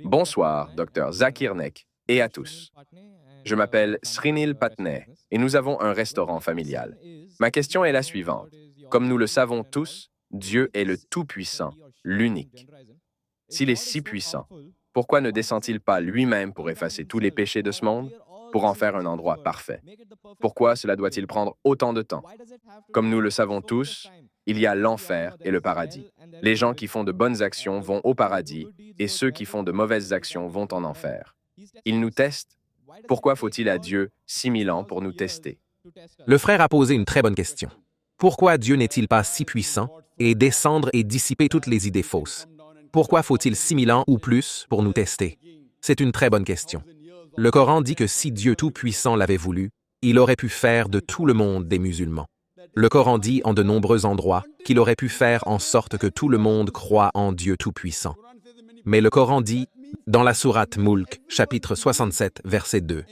Bonsoir, Dr Zakir Nek, et à tous. Je m'appelle Srinil Patnay et nous avons un restaurant familial. Ma question est la suivante. Comme nous le savons tous, Dieu est le Tout-Puissant, l'unique. S'il est si puissant, pourquoi ne descend-il pas lui-même pour effacer tous les péchés de ce monde, pour en faire un endroit parfait? Pourquoi cela doit-il prendre autant de temps? Comme nous le savons tous, il y a l'enfer et le paradis. Les gens qui font de bonnes actions vont au paradis et ceux qui font de mauvaises actions vont en enfer. Il nous teste. Pourquoi faut-il à Dieu 6000 ans pour nous tester? Le frère a posé une très bonne question. Pourquoi Dieu n'est-il pas si puissant et descendre et dissiper toutes les idées fausses? Pourquoi faut-il 6000 ans ou plus pour nous tester? C'est une très bonne question. Le Coran dit que si Dieu Tout-Puissant l'avait voulu, il aurait pu faire de tout le monde des musulmans. Le Coran dit en de nombreux endroits qu'il aurait pu faire en sorte que tout le monde croie en Dieu Tout-Puissant. Mais le Coran dit, dans la sourate Mulk, chapitre 67, verset 2,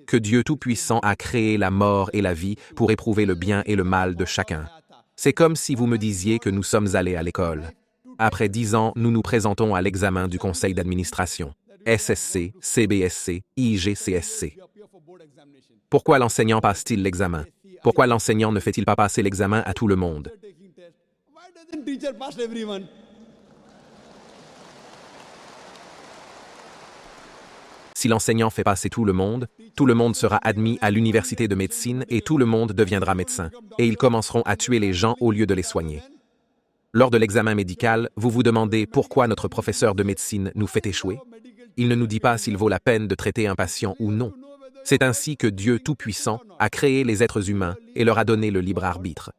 que Dieu Tout-Puissant a créé la mort et la vie pour éprouver le bien et le mal de chacun. C'est comme si vous me disiez que nous sommes allés à l'école. Après 10 ans, nous nous présentons à l'examen du conseil d'administration, SSC, CBSC, IGCSC. Pourquoi l'enseignant passe-t-il l'examen? Pourquoi l'enseignant ne fait-il pas passer l'examen à tout le monde? Si l'enseignant fait passer tout le monde sera admis à l'université de médecine et tout le monde deviendra médecin, et ils commenceront à tuer les gens au lieu de les soigner. Lors de l'examen médical, vous vous demandez pourquoi notre professeur de médecine nous fait échouer? Il ne nous dit pas s'il vaut la peine de traiter un patient ou non. C'est ainsi que Dieu Tout-Puissant a créé les êtres humains et leur a donné le libre arbitre.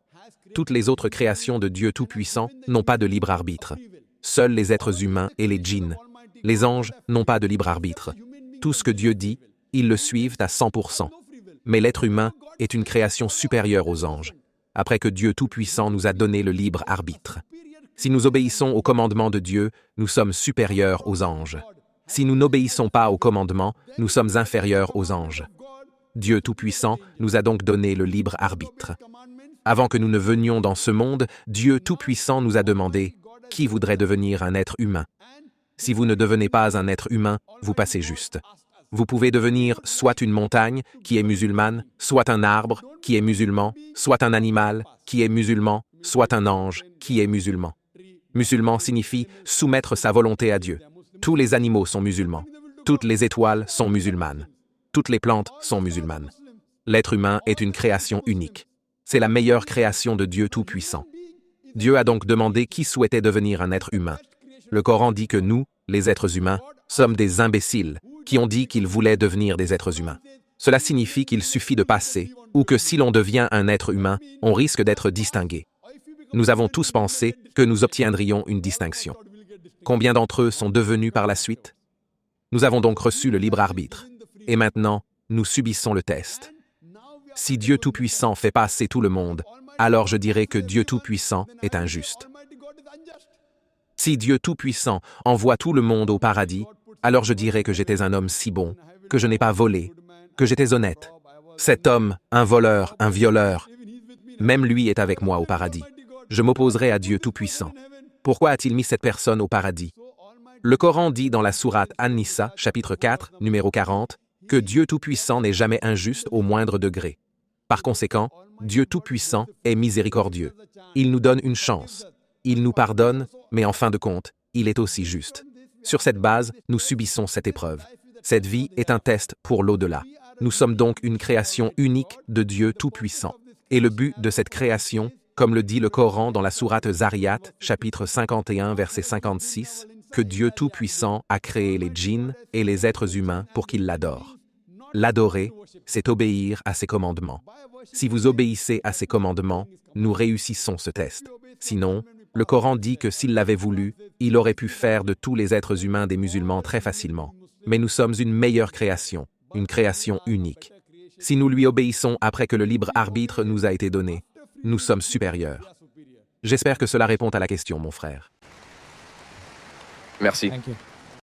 Toutes les autres créations de Dieu Tout-Puissant n'ont pas de libre arbitre. Seuls les êtres humains et les djinns, les anges, n'ont pas de libre arbitre. Tout ce que Dieu dit, ils le suivent à 100%. Mais l'être humain est une création supérieure aux anges, après que Dieu Tout-Puissant nous a donné le libre arbitre. Si nous obéissons aux commandements de Dieu, nous sommes supérieurs aux anges. Si nous n'obéissons pas aux commandements, nous sommes inférieurs aux anges. Dieu Tout-Puissant nous a donc donné le libre arbitre. Avant que nous ne venions dans ce monde, Dieu Tout-Puissant nous a demandé « Qui voudrait devenir un être humain ?» Si vous ne devenez pas un être humain, vous passez juste. Vous pouvez devenir soit une montagne, qui est musulmane, soit un arbre, qui est musulman, soit un animal, qui est musulman, soit un ange, qui est musulman. Musulman signifie soumettre sa volonté à Dieu. Tous les animaux sont musulmans. Toutes les étoiles sont musulmanes. Toutes les plantes sont musulmanes. L'être humain est une création unique. C'est la meilleure création de Dieu Tout-Puissant. Dieu a donc demandé qui souhaitait devenir un être humain. Le Coran dit que nous, les êtres humains, sommes des imbéciles qui ont dit qu'ils voulaient devenir des êtres humains. Cela signifie qu'il suffit de passer, ou que si l'on devient un être humain, on risque d'être distingué. Nous avons tous pensé que nous obtiendrions une distinction. Combien d'entre eux sont devenus par la suite? Nous avons donc reçu le libre arbitre. Et maintenant, nous subissons le test. Si Dieu Tout-Puissant fait passer tout le monde, alors je dirais que Dieu Tout-Puissant est injuste. Si Dieu Tout-Puissant envoie tout le monde au paradis, alors je dirais que j'étais un homme si bon, que je n'ai pas volé, que j'étais honnête. Cet homme, un voleur, un violeur, même lui est avec moi au paradis. Je m'opposerai à Dieu Tout-Puissant. Pourquoi a-t-il mis cette personne au paradis? Le Coran dit dans la sourate An-Nisa, chapitre 4, numéro 40, que Dieu Tout-Puissant n'est jamais injuste au moindre degré. Par conséquent, Dieu Tout-Puissant est miséricordieux. Il nous donne une chance. Il nous pardonne, mais en fin de compte, il est aussi juste. Sur cette base, nous subissons cette épreuve. Cette vie est un test pour l'au-delà. Nous sommes donc une création unique de Dieu Tout-Puissant. Et le but de cette création, comme le dit le Coran dans la sourate Zariyat, chapitre 51, verset 56, que Dieu Tout-Puissant a créé les djinns et les êtres humains pour qu'ils l'adorent. L'adorer, c'est obéir à ses commandements. Si vous obéissez à ses commandements, nous réussissons ce test. Sinon, le Coran dit que s'il l'avait voulu, il aurait pu faire de tous les êtres humains des musulmans très facilement. Mais nous sommes une meilleure création, une création unique. Si nous lui obéissons après que le libre arbitre nous a été donné, nous sommes supérieurs. J'espère que cela répond à la question, mon frère. Merci. Thank you.